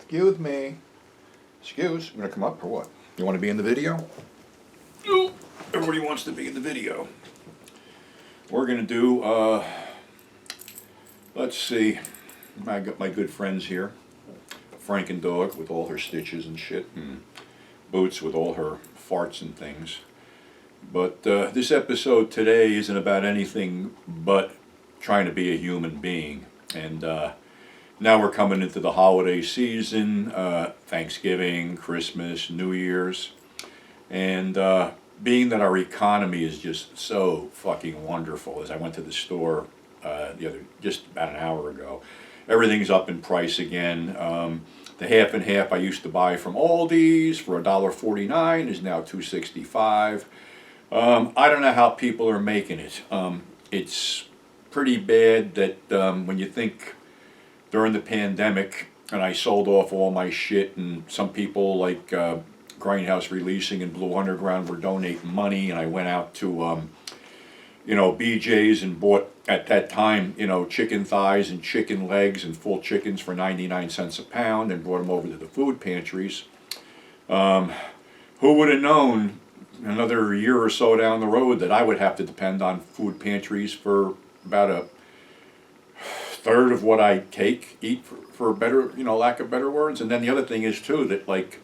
Excuse me. Excuse, I'm gonna come up or what? You wanna be in the video? No. Everybody wants to be in the video. We're gonna do, let's see. I got my good friends here. Franken Dog with all her stitches and shit, and Boots with all her farts and things. But this episode today isn't about anything but trying to be a human being. And now we're coming into the holiday season, Thanksgiving, Christmas, New Year's. And being that our economy is just so fucking wonderful, as I went to the store just about an hour ago, everything's up in price again. The half and half I used to buy from Aldi's for $1.49 is now $2.65. I don't know how people are making it. It's pretty bad that when you think during the pandemic, and I sold off all my shit, and some people like Grindhouse Releasing and Blue Underground were donating money, and I went out to BJ's and bought at that time chicken thighs and chicken legs and full chickens for 99 cents a pound and brought them over to the food pantries. Who would have known another year or so down the road that I would have to depend on food pantries for about a third of what I eat for better, lack of better words. And then the other thing is too that like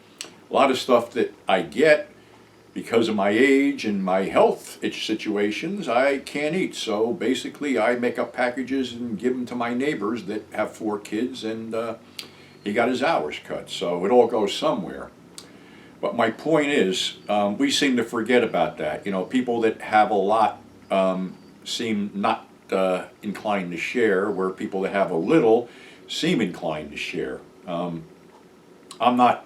a lot of stuff that I get because of my age and my health situations, I can't eat. So basically I make up packages and give them to my neighbors that have 4 kids, and he got his hours cut. So it all goes somewhere. But my point is, we seem to forget about that. People that have a lot seem not inclined to share, where people that have a little seem inclined to share. I'm not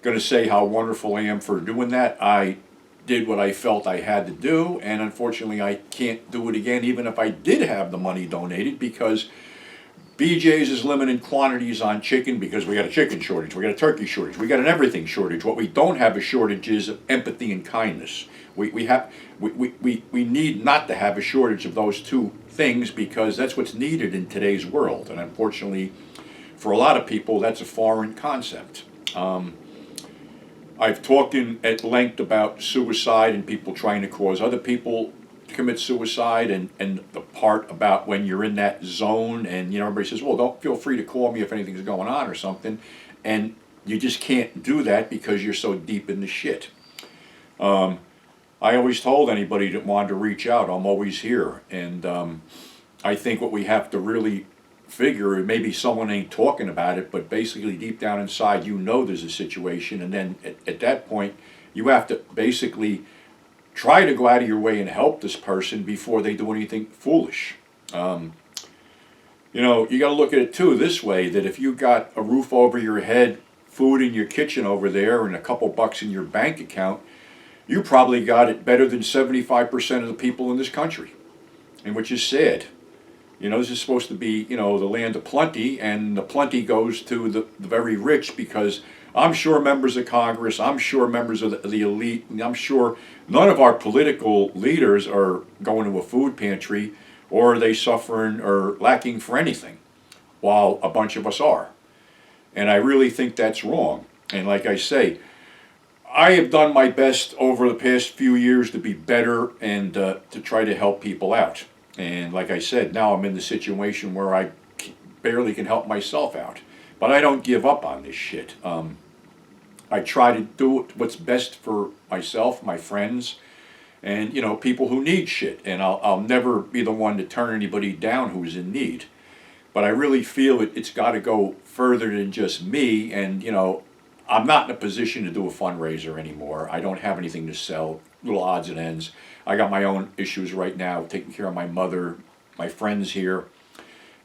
going to say how wonderful I am for doing that. I did what I felt I had to do, and unfortunately I can't do it again even if I did have the money donated, because BJ's is limited quantities on chicken because we got a chicken shortage, we got a turkey shortage, we got an everything shortage. What we don't have a shortage is of empathy and kindness. We need not to have a shortage of those two things, because that's what's needed in today's world. And unfortunately, for a lot of people, that's a foreign concept. I've talked at length about suicide and people trying to cause other people to commit suicide, and the part about when you're in that zone and everybody says, well, don't feel free to call me if anything's going on or something, and you just can't do that because you're so deep in the shit. I always told anybody that wanted to reach out, I'm always here. And I think what we have to really figure, maybe someone ain't talking about it, but basically deep down inside there's a situation, and then at that point you have to basically try to go out of your way and help this person before they do anything foolish. You got to look at it too this way, that if you got a roof over your head, food in your kitchen over there, and a couple bucks in your bank account, you probably got it better than 75% of the people in this country, and which is sad. This is supposed to be, the land of plenty, and the plenty goes to the very rich, because I'm sure members of Congress, I'm sure members of the elite, and I'm sure none of our political leaders are going to a food pantry, or are they suffering or lacking for anything, while a bunch of us are. And I really think that's wrong. And like I say, I have done my best over the past few years to be better and to try to help people out. And like I said, now I'm in the situation where I barely can help myself out. But I don't give up on this shit. I try to do what's best for myself, my friends, and people who need shit. And I'll never be the one to turn anybody down who's in need. But I really feel it's got to go further than just me. And I'm not in a position to do a fundraiser anymore. I don't have anything to sell, little odds and ends. I got my own issues right now, taking care of my mother, my friends here,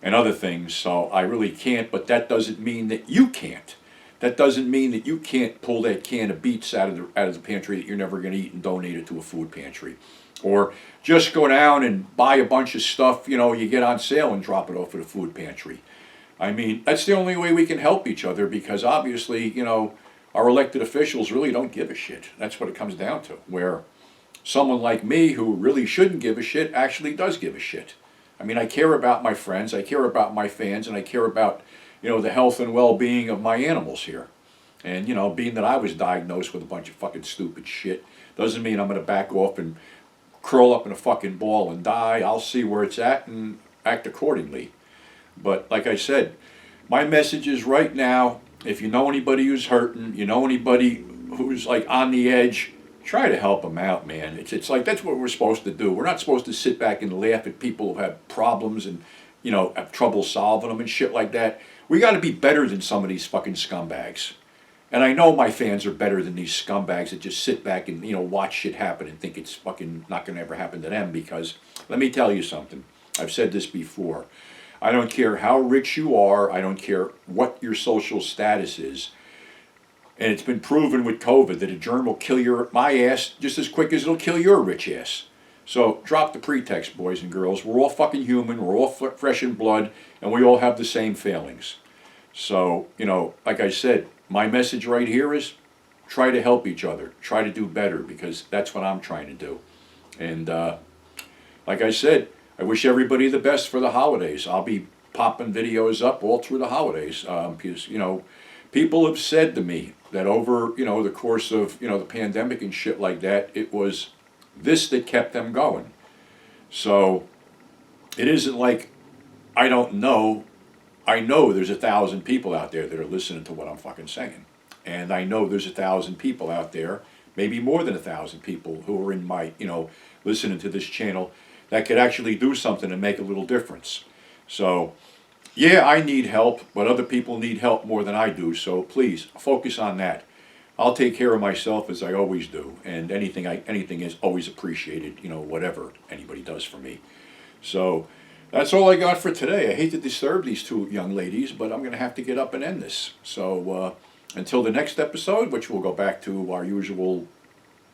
and other things. So I really can't, but that doesn't mean that you can't. That doesn't mean that you can't pull that can of beets out of the pantry that you're never going to eat and donate it to a food pantry. Or just go down and buy a bunch of stuff, you get on sale, and drop it off at a food pantry. I mean, that's the only way we can help each other, because obviously, our elected officials really don't give a shit. That's what it comes down to, where someone like me, who really shouldn't give a shit, actually does give a shit. I mean, I care about my friends, I care about my fans, and I care about the health and well-being of my animals here. And, being that I was diagnosed with a bunch of fucking stupid shit doesn't mean I'm going to back off and curl up in a fucking ball and die. I'll see where it's at and act accordingly. But like I said, my message is right now, if you know anybody who's hurting, you know anybody who's like on the edge, try to help them out, man. It's like that's what we're supposed to do. We're not supposed to sit back and laugh at people who have problems and, have trouble solving them and shit like that. We got to be better than some of these fucking scumbags. And I know my fans are better than these scumbags that just sit back and, watch shit happen and think it's fucking not going to ever happen to them, because let me tell you something. I've said this before. I don't care how rich you are. I don't care what your social status is. And it's been proven with COVID that a germ will kill my ass just as quick as it'll kill your rich ass. So drop the pretext, boys and girls. We're all fucking human. We're all fresh in blood. And we all have the same failings. So, like I said, my message right here is try to help each other. Try to do better, because that's what I'm trying to do. And like I said, I wish everybody the best for the holidays. I'll be popping videos up all through the holidays because, people have said to me that over, the course of, the pandemic and shit like that, it was this that kept them going. So it isn't like I don't know. I know there's 1,000 people out there that are listening to what I'm fucking saying. And I know there's 1,000 people out there, maybe more than 1,000 people who are in my, listening to this channel that could actually do something and make a little difference. So, yeah, I need help, but other people need help more than I do. So please focus on that. I'll take care of myself as I always do, and anything is always appreciated. Whatever anybody does for me. So that's all I got for today. I hate to disturb these two young ladies, but I'm going to have to get up and end this. So until the next episode, which we'll go back to our usual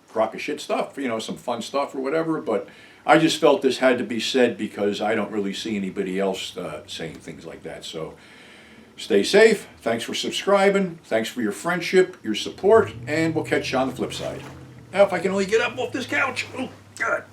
crock of shit stuff, some fun stuff or whatever. But I just felt this had to be said because I don't really see anybody else saying things like that. So stay safe. Thanks for subscribing. Thanks for your friendship, your support, and we'll catch you on the flip side. Now, if I can only get up off this couch. Oh, God.